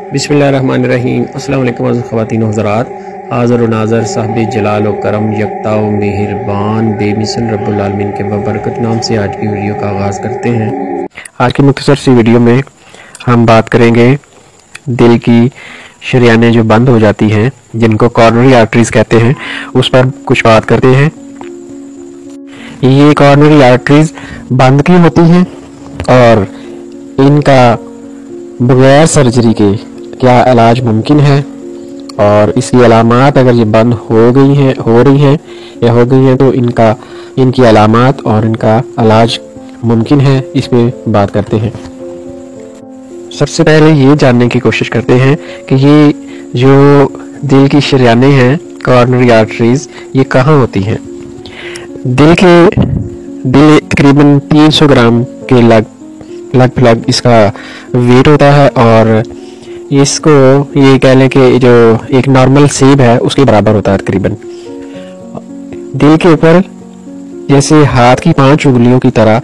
बिस्मिल्लाहिर्रहमानिर्रहीम। अस्सलाम वालेकुम ख़वातीन हज़रात। हाज़िर व नाज़र साहिब जलाल व करम यकता व मेहरबान बेमिसल रब्बुल आलमीन के बबरकत नाम से आज की वीडियो का आगाज़ करते हैं। आज की मुख्तसर सी वीडियो में हम बात करेंगे दिल की शरियानें जो बंद हो जाती हैं, जिनको कॉर्नरी आर्टरीज़ कहते हैं, उस पर कुछ बात करते हैं। ये कॉर्नरी आर्टरीज़ बंद क्यों होती हैं और इनका बगैर सर्जरी के क्या इलाज मुमकिन है, और इसकी अलामात अगर ये बंद हो रही हैं तो इनकी अलामात और इनका इलाज मुमकिन है, इस पे बात करते हैं। सबसे पहले ये जानने की कोशिश करते हैं कि ये जो दिल की शरियानें हैं, कॉर्नरी आर्टरीज, ये कहाँ होती हैं। दिल तकरीबन 300 ग्राम के लगभग इसका वेट होता है, और इसको ये कह लें कि जो एक नॉर्मल सेब है उसके बराबर होता है तकरीबन। दिल के ऊपर जैसे हाथ की 5 उंगलियों की तरह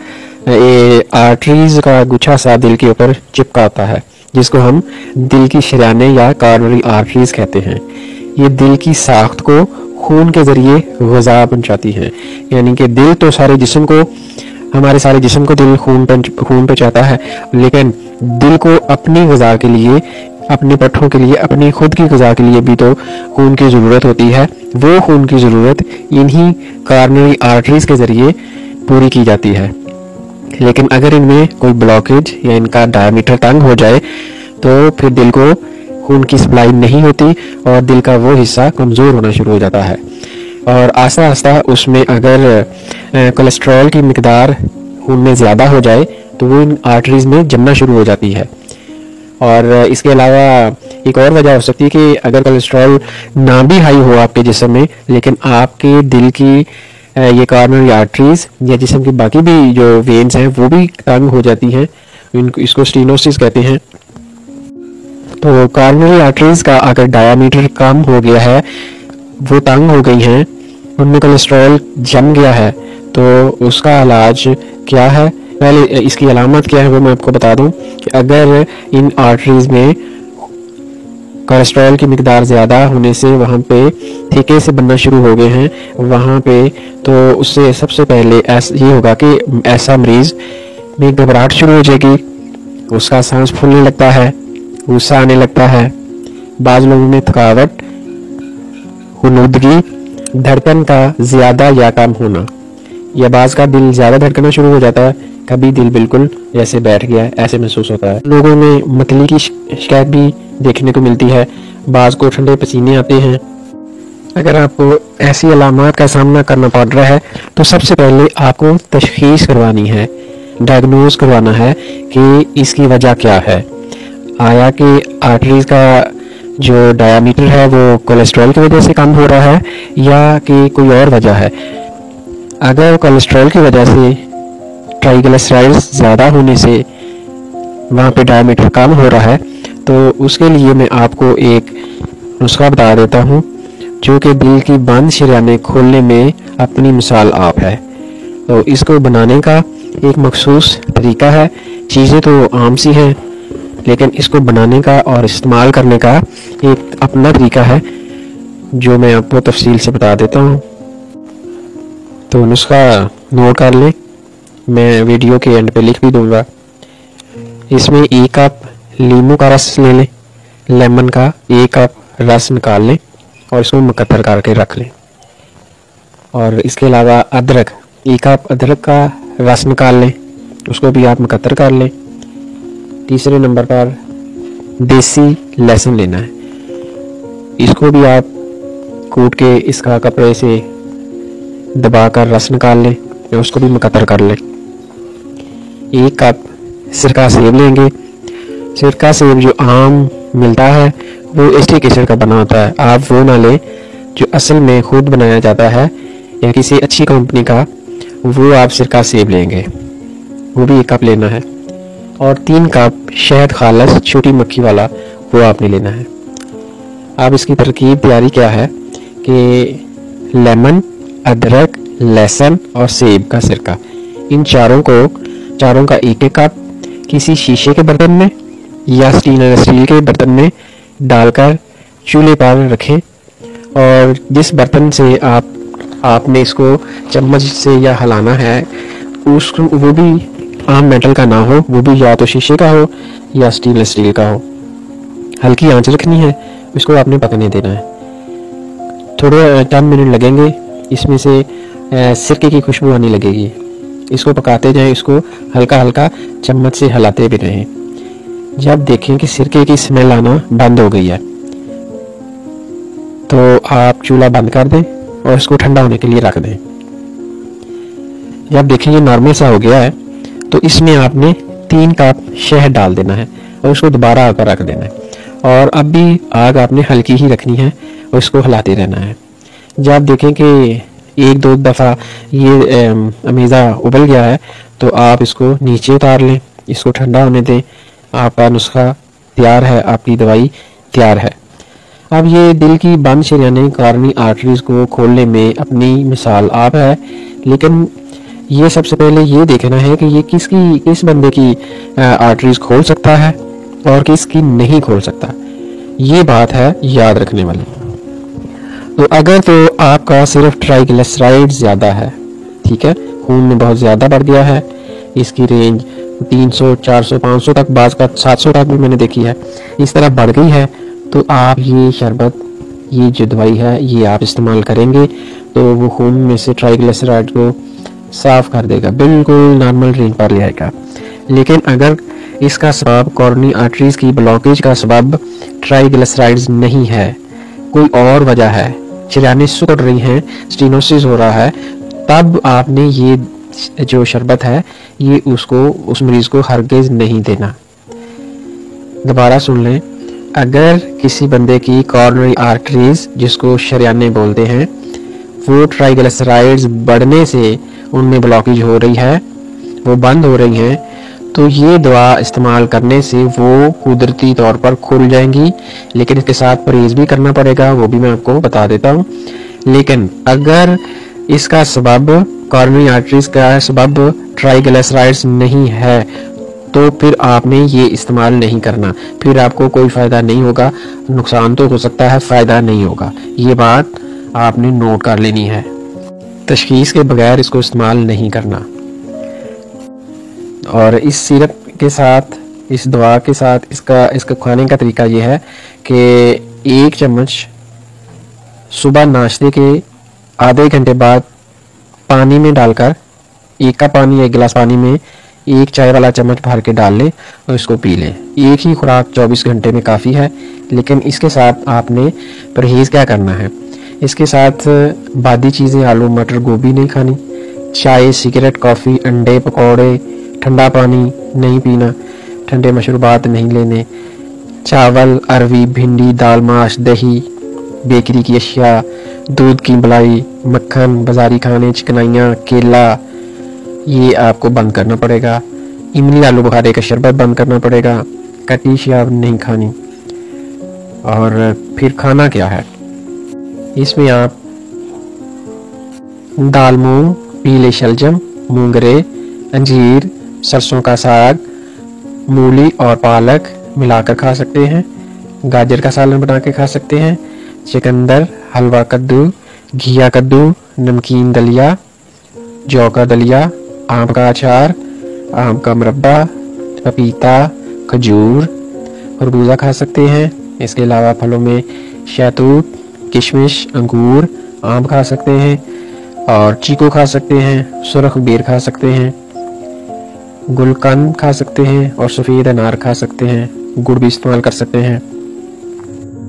ये आर्टरीज का गुच्छा सा दिल के ऊपर चिपका होता है, जिसको हम दिल की शरियानें या कॉर्नरी आर्टरीज कहते हैं। ये दिल की साख्त को खून के जरिए ग़िज़ा पहुंचाती है, यानी कि दिल तो हमारे सारे जिस्म को दिल खून पहुंचाता है, लेकिन दिल को अपनी ग़िज़ा के लिए, अपने पट्ठों के लिए, अपनी खुद की ग़िज़ा के लिए भी तो खून की ज़रूरत होती है। वो खून की ज़रूरत इन्हीं कॉर्नरी आर्टरीज के ज़रिए पूरी की जाती है। लेकिन अगर इनमें कोई ब्लॉकेज या इनका डायमीटर तंग हो जाए तो फिर दिल को खून की सप्लाई नहीं होती और दिल का वो हिस्सा कमज़ोर होना शुरू हो जाता है, और आस्ता आस्ता उसमें अगर कोलेस्ट्रॉल की मिकदार खून में ज़्यादा हो जाए तो वो इन आर्टरीज में जमना शुरू हो जाती है। और इसके अलावा एक और वजह हो सकती है कि अगर कोलेस्ट्रॉल ना भी हाई हो आपके जिस्म में, लेकिन आपके दिल की ये कॉर्नरी आर्टरीज या जिस्म की बाकी भी जो वेन्स हैं वो भी तंग हो जाती हैं, इसको स्टेनोसिस कहते हैं। तो कॉर्नरी आर्टरीज का अगर डायामीटर कम हो गया है, वो तंग हो गई हैं, उनमें कोलेस्ट्रॉल जम गया है, तो उसका इलाज क्या है। पहले इसकी अलामत क्या है वो मैं आपको बता दूं कि अगर इन आर्टरीज में कोलेस्ट्रॉल की मिकदार ज़्यादा होने से वहाँ पे थीके से बनना शुरू हो गए हैं वहाँ पे, तो उससे सबसे पहले ये होगा कि ऐसा मरीज़ में घबराहट शुरू हो जाएगी, उसका सांस फूलने लगता है, गुस्सा आने लगता है, बाज़ लोगों में थकावट, हुनूदगी, धड़कन का ज़्यादा या कम होना, या बाज़ का दिल ज़्यादा धड़कना शुरू हो जाता है, कभी दिल बिल्कुल जैसे बैठ गया है ऐसे महसूस होता है। लोगों में मतली की शिकायत भी देखने को मिलती है, बाज़ को ठंडे पसीने आते हैं। अगर आपको ऐसी अलामात का सामना करना पड़ रहा है तो सबसे पहले आपको तशख़ीस करवानी है, डायग्नोज करवाना है कि इसकी वजह क्या है। आया कि आर्टरीज का जो डायामीटर है वो कोलेस्ट्रॉल की वजह से कम हो रहा है या कि कोई और वजह है। अगर कोलेस्ट्रॉल की वजह से ट्राइग्लिसराइड्स ज़्यादा होने से वहाँ पे डायमीटर कम हो रहा है, तो उसके लिए मैं आपको एक नुस्खा बता देता हूँ जो कि दिल की बंद शरियानें खोलने में अपनी मिसाल आप है। तो इसको बनाने का एक मखसूस तरीका है। चीज़ें तो आम सी हैं, लेकिन इसको बनाने का और इस्तेमाल करने का एक अपना तरीका है जो मैं आपको तफसील से बता देता हूँ। तो नुस्खा नोट कर लें, मैं वीडियो के एंड पे लिख भी दूंगा। इसमें 1 कप लीमू का रस ले लें, लेमन का 1 कप रस निकाल लें और इसको मुकद्दर करके रख लें। और इसके अलावा अदरक, 1 कप अदरक का रस निकाल लें, उसको भी आप मुकद्दर कर लें। तीसरे नंबर पर देसी लहसुन लेना है, इसको भी आप कूट के इसका कपड़े से दबाकर रस निकाल लें, उसको भी मुकद्दर कर लें। 1 कप सिरका सेब लेंगे। सिरका सेब जो आम मिलता है वो एस्टिक एसिड का बना होता है, आप वो ना लें जो असल में खुद बनाया जाता है या किसी अच्छी कंपनी का, वो आप सिरका सेब लेंगे, वो भी 1 कप लेना है। और 3 कप शहद खालस छोटी मक्खी वाला, वो आपने लेना है। अब इसकी तरकीब तैयारी क्या है कि लेमन, अदरक, लहसुन और सेब का सिरका, इन चारों का 1-1 कप किसी शीशे के बर्तन में या स्टील के बर्तन में डालकर चूल्हे पर रखें। और जिस बर्तन से आपने इसको चम्मच से या हिलाना है वो भी आम मेटल का ना हो, वो भी या तो शीशे का हो या स्टील का हो। हल्की आंच रखनी है, इसको आपने पकने देना है। थोड़े चंद मिनट लगेंगे, इसमें से सिरके की खुशबू आने लगेगी। इसको पकाते जाएं, इसको हल्का हल्का चम्मच से हिलाते भी रहें। जब देखें कि सिरके की स्मेल आना बंद हो गई है तो आप चूल्हा बंद कर दें और इसको ठंडा होने के लिए रख दें। जब देखें ये नॉर्मल सा हो गया है तो इसमें आपने 3 कप शहद डाल देना है और उसको दोबारा आकर रख देना है। और अब भी आग आपने हल्की ही रखनी है और इसको हिलाते रहना है। जब देखें कि 1-2 दफ़ा ये अमीज़ा उबल गया है तो आप इसको नीचे उतार लें, इसको ठंडा होने दें। आपका नुस्खा तैयार है, आपकी दवाई तैयार है। अब ये दिल की बंद शरीयाने कॉर्नी आर्टरीज को खोलने में अपनी मिसाल आप है, लेकिन ये सबसे पहले ये देखना है कि ये किस बंदे की आर्टरीज खोल सकता है और किसकी नहीं खोल सकता। ये बात है याद रखने वाली। तो अगर तो आपका सिर्फ ट्राइग्लिसराइड ज़्यादा है, ठीक है, खून में बहुत ज़्यादा बढ़ गया है, इसकी रेंज 300, 400, 500 तक, बाज का 700 तक भी मैंने देखी है, इस तरह बढ़ गई है, तो आप ये शरबत, ये जो दवाई है, ये आप इस्तेमाल करेंगे तो वो खून में से ट्राइग्लिसराइड को साफ कर देगा, बिल्कुल नॉर्मल रेंज पर ले आएगा। लेकिन अगर इसका सबब कॉर्नी आर्टरीज की ब्लॉकेज का सबब ट्राइग्लिसराइड्स नहीं है, कोई और वजह है, शरीयानें सिकुड़ रही हैं, स्टेनोसिस हो रहा है, तब आपने ये जो शरबत है ये उस मरीज को हरगिज नहीं देना। दोबारा सुन लें, अगर किसी बंदे की कॉर्नरी आर्टरीज, जिसको शरीयानें बोलते हैं, वो ट्राइग्लिसराइड्स बढ़ने से उनमें ब्लॉकेज हो रही है, वो बंद हो रही हैं, तो ये दवा इस्तेमाल करने से वो कुदरती तौर पर खुल जाएंगी। लेकिन इसके साथ परहेज भी करना पड़ेगा, वो भी मैं आपको बता देता हूँ। लेकिन अगर इसका सबब कॉर्नरी आर्टरीज का सबब ट्राइग्लिसराइड्स नहीं है तो फिर आपने ये इस्तेमाल नहीं करना, फिर आपको कोई फ़ायदा नहीं होगा। नुकसान तो हो सकता है, फ़ायदा नहीं होगा। ये बात आपने नोट कर लेनी है। तशखीस के बगैर इसको इस्तेमाल नहीं करना। और इस सिरप के साथ, इस दवा के साथ इसका खाने का तरीका ये है कि 1 चम्मच सुबह नाश्ते के आधे घंटे बाद पानी में डालकर, 1 कप पानी, 1 गिलास पानी में 1 चाय वाला चम्मच भर के डाल लें और इसको पी लें। एक ही खुराक 24 घंटे में काफ़ी है। लेकिन इसके साथ आपने परहेज़ क्या करना है, इसके साथ बादी चीज़ें, आलू मटर गोभी नहीं खानी, चाय, सिगरेट, कॉफ़ी, अंडे, पकौड़े, ठंडा पानी नहीं पीना, ठंडे मशरूबात नहीं लेने, चावल, अरवी, भिंडी, दाल, माश, दही, बेकरी की अशिया, दूध की मलाई, मक्खन, बाजारी खाने, चिकनाइयाँ, केला, ये आपको बंद करना पड़ेगा। इमली आलू बुखारे का शरबत बंद करना पड़ेगा। कटी शराब नहीं खानी। और फिर खाना क्या है, इसमें आप दाल मूंग, पीले शलजम, मूंगरे, अंजीर, सरसों का साग, मूली और पालक मिलाकर खा सकते हैं। गाजर का सालन बना के खा सकते हैं। चुकंदर, हलवा कद्दू, घिया कद्दू, नमकीन दलिया, जौ का दलिया, आम का अचार, आम का मुरब्बा, पपीता, खजूर, खरबूजा खा सकते हैं। इसके अलावा फलों में शहतूत, किशमिश, अंगूर, आम खा सकते हैं और चीकू खा सकते हैं, सुरख बेर खा सकते हैं, गुलकंद खा सकते हैं और सफ़ेद अनार खा सकते हैं। गुड़ भी इस्तेमाल कर सकते हैं।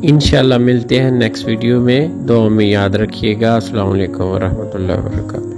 इंशाल्लाह मिलते हैं नेक्स्ट वीडियो में। दुआ में याद रखिएगा। अस्सलाम वालेकुम व रहमतुल्लाहि व बरकातहू।